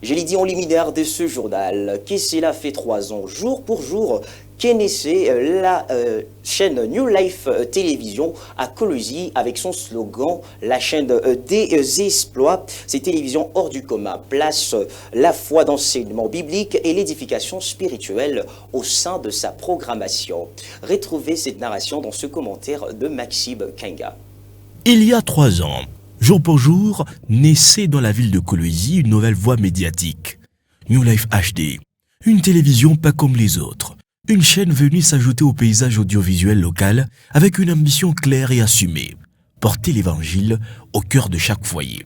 Je l'ai dit en liminaire de ce journal, que cela fait 3 ans, jour pour jour, qu'est naissée la chaîne New Life Télévision à Colosie avec son slogan « La chaîne des exploits ». Cette télévision hors du commun place la foi d'enseignement biblique et l'édification spirituelle au sein de sa programmation. Retrouvez cette narration dans ce commentaire de Maxime Kenga. Il y a 3 ans, jour pour jour, naissait dans la ville de Colosie une nouvelle voie médiatique. New Life HD, une télévision pas comme les autres. Une chaîne venue s'ajouter au paysage audiovisuel local avec une ambition claire et assumée. Porter l'évangile au cœur de chaque foyer.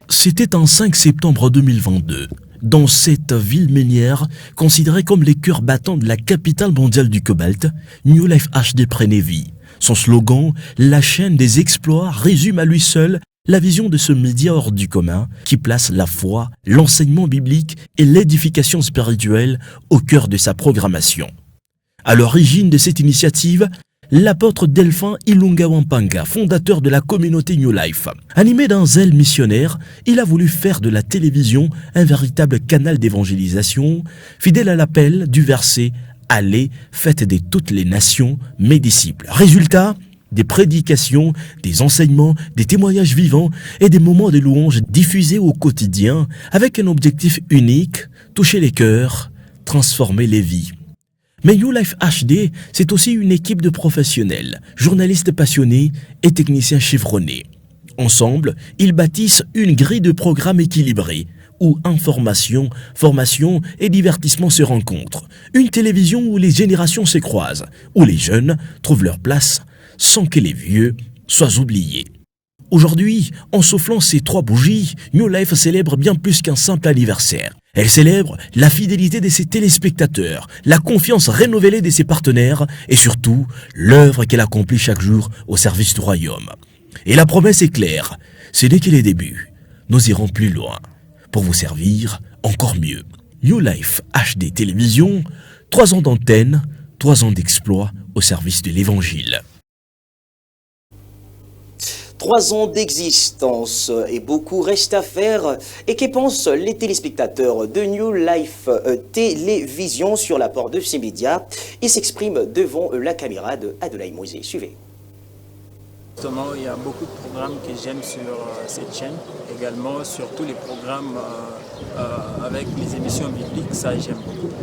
C'était en 5 septembre 2022, dans cette ville minière, considérée comme les cœurs battants de la capitale mondiale du cobalt, New Life HD prenait vie. Son slogan, la chaîne des exploits, résume à lui seul la vision de ce média hors du commun qui place la foi, l'enseignement biblique et l'édification spirituelle au cœur de sa programmation. À l'origine de cette initiative, l'apôtre Delphin Ilunga Wampanga, fondateur de la communauté New Life. Animé d'un zèle missionnaire, il a voulu faire de la télévision un véritable canal d'évangélisation, fidèle à l'appel du verset « Allez, faites de toutes les nations mes disciples ». Résultat, des prédications, des enseignements, des témoignages vivants et des moments de louange diffusés au quotidien avec un objectif unique, toucher les cœurs, transformer les vies. Mais New Life HD, c'est aussi une équipe de professionnels, journalistes passionnés et techniciens chevronnés. Ensemble, ils bâtissent une grille de programmes équilibrée, où information, formation et divertissement se rencontrent. Une télévision où les générations se croisent, où les jeunes trouvent leur place sans que les vieux soient oubliés. Aujourd'hui, en soufflant ces 3 bougies, New Life célèbre bien plus qu'un simple anniversaire. Elle célèbre la fidélité de ses téléspectateurs, la confiance renouvelée de ses partenaires et surtout l'œuvre qu'elle accomplit chaque jour au service du royaume. Et la promesse est claire, ce n'est que les débuts. Nous irons plus loin pour vous servir encore mieux. New Life HD Télévision, 3 ans d'antenne, 3 ans d'exploit au service de l'évangile. 3 ans d'existence et beaucoup reste à faire. Et que pensent les téléspectateurs de New Life Télévision sur l'apport de ces médias? Ils s'expriment devant la caméra de Adelaï Moïse. Suivez. Justement, il y a beaucoup de programmes que j'aime sur cette chaîne. Également, sur tous les programmes avec les émissions bibliques, ça j'aime beaucoup.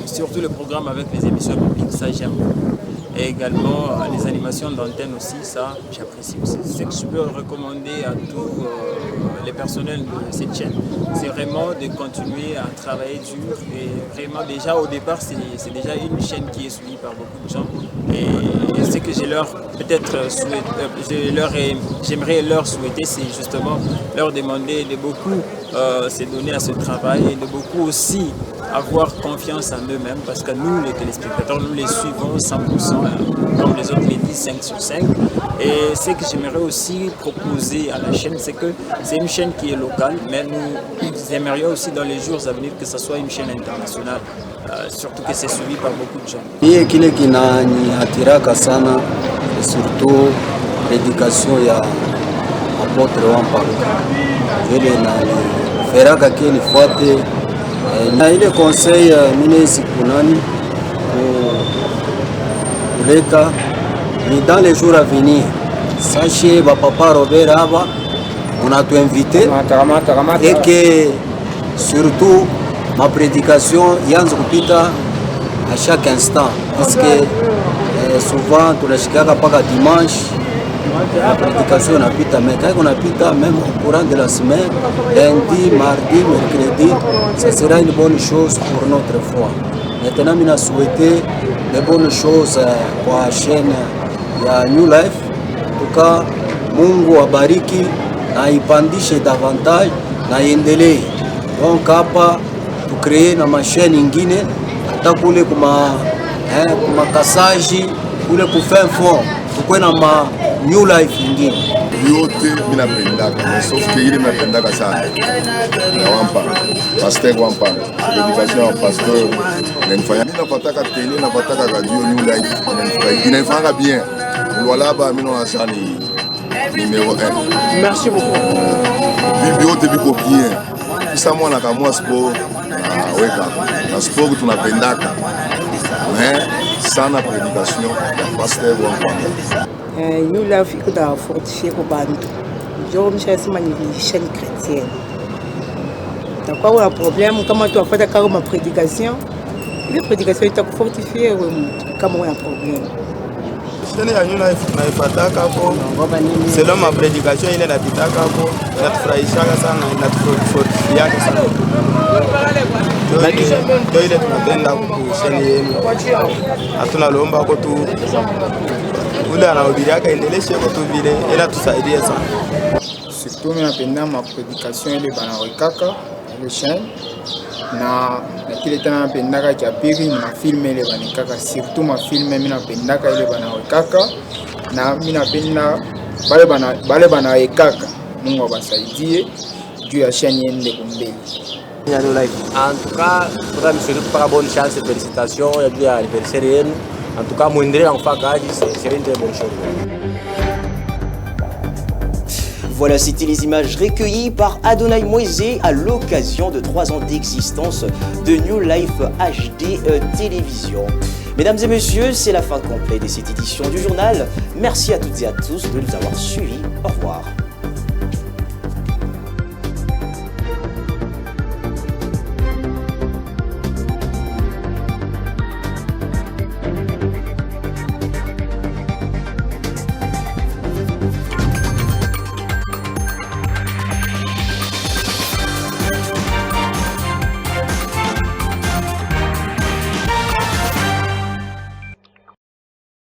Surtout le programme avec les émissions bibliques, ça j'aime beaucoup. Et également les animations d'antenne aussi, ça j'apprécie aussi. Ce que je peux recommander à tous les personnels de cette chaîne, c'est vraiment de continuer à travailler dur. Et vraiment déjà au départ, c'est déjà une chaîne qui est suivie par beaucoup de gens. Et ce que j'ai leur peut-être j'aimerais leur souhaiter, c'est justement leur demander de beaucoup se donner à ce travail et de beaucoup aussi avoir confiance en eux-mêmes parce que nous, les téléspectateurs, nous les suivons 100%, comme les autres les disent 5 sur 5. Et ce que j'aimerais aussi proposer à la chaîne, c'est que c'est une chaîne qui est locale, mais nous aimerions aussi dans les jours à venir que ce soit une chaîne internationale, surtout que c'est suivi par beaucoup de gens. Mie kile kinanihatiraka sana surtout l'éducation ya apotre Wampanga vile naliferaka kie nifuate na ile conseil mine sikunani kuleta ni dans les jours à venir. Sachez papa Robert hapa unatuinvite et que surtout ma prédication yanze kupita à chaque instant parce que souvent tunashikaka paka dimanche la prédication napita mais quand on apita même au courant de la semaine, lundi, mardi, mercredi, ça sera une bonne chose pour notre foi. Maintenant, je souhaite de bonnes choses pour la chaîne ya New Life. En tout cas, Mungu abariki na ipandishe davantage na iendelee. Donc hapa tucree na mashine ingine hata kule kuma Kasaji kule kufin fond tukwe na ma New Life ingine yote minapendaka sauf que ile minapendaka sana na Wampanga pasteur Wampanga l'éducation ya pasteur nanifanya nafataka télé nafataka radio New Life inafanya bien voilà ba mino asani numéro 1. Merci beaucoup. Bibi yote biko bien sa mwana kamwa sport weka na sport tunapendaka mais sana prédication ya pasteur Wampanga. New Life iko da fortifier ko bantu. Jo mshasi mani chaîne chrétienne. D'accord, on a un problème comment tu as fait d'accord ma prédication. La prédication est fortifiée comment on a un problème. Chaîne ya New Life tunaifataka hapo. Selon ma prédication ile napitaka hapo. Natufurahisha sana, natufurahisha sana. Ndio ile tunapenda kusheni yenu. Hatuna lomba kwa tu ule anahubiria kaendeleshe kwa tu vile ila tusaidie sana. Surtout mimi napenda ma prédication ile banawekaka ile chaîne na kile tena napendaka cha pili ni mafilme ile banikaka, surtout mafilme mimi napendaka ile banawekaka na mimi napenda bale banawekaka. Mungu abasaidie juu ya chaîne yende kumbele. En tout cas, pour me souhaiter pas bonne chance et félicitations et bien anniversaire. En tout cas, moindre enfant c'est une très bonne chose. Voilà, c'était les images recueillies par Adonai Moïse à l'occasion de 3 ans d'existence de New Life HD Télévision. Mesdames et messieurs, c'est la fin complète de cette édition du journal. Merci à toutes et à tous de nous avoir suivis. Au revoir.